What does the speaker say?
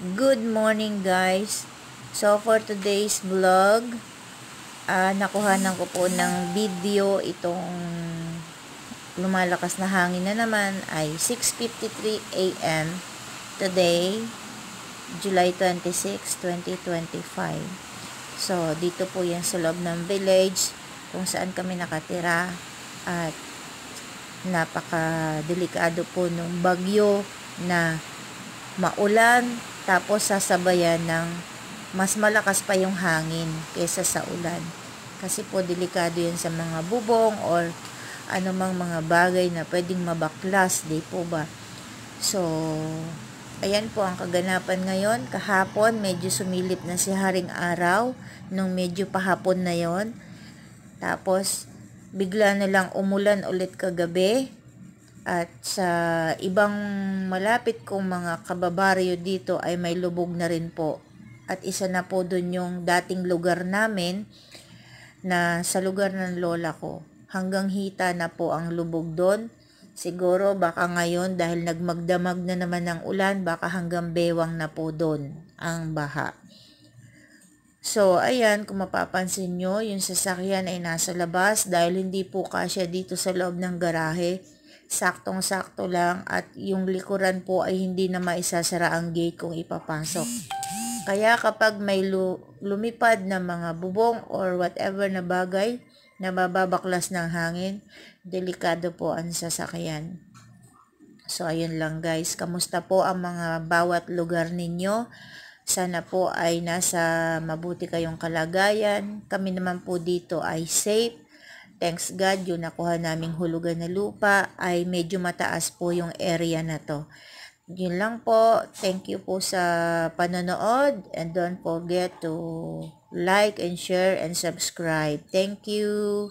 Good morning guys. So for today's vlog, nakuhanan ko po ng video itong lumalakas na hangin na naman ay 6:53 AM today, July 26, 2025. So dito po yan sa loob ng village kung saan kami nakatira at napaka-delikado po ng bagyo na maulan tapos sasabayan ng mas malakas pa yung hangin kaysa sa ulan. Kasi po delikado yan sa mga bubong or anumang mga bagay na pwedeng mabaklas, di po ba? So, ayan po ang kaganapan ngayon. Kahapon, medyo sumilip na si Haring Araw nung medyo pahapon na yon. Tapos, bigla na lang umulan ulit kagabi. At sa ibang malapit kong mga kababaryo dito ay may lubog na rin po. At isa na po dun yung dating lugar namin na sa lugar ng lola ko. Hanggang hita na po ang lubog doon. Siguro baka ngayon dahil nagmagdamag na naman ng ulan, baka hanggang bewang na po doon ang baha. So, ayan, kung mapapansin nyo, yung sasakyan ay nasa labas dahil hindi po kasya dito sa loob ng garahe. Saktong-sakto lang at yung likuran po ay hindi na maisasara ang gate kung ipapasok. Kaya kapag may lumipad na mga bubong or whatever na bagay na mababaklas ng hangin, delikado po ang sasakyan. So ayun lang guys, kamusta po ang mga bawat lugar ninyo? Sana po ay nasa mabuti kayong kalagayan. Kami naman po dito ay safe. Thanks God, yung nakuha naming hulugan na lupa ay medyo mataas po yung area na to. Yun lang po. Thank you po sa panonood. And don't forget to like and share and subscribe. Thank you.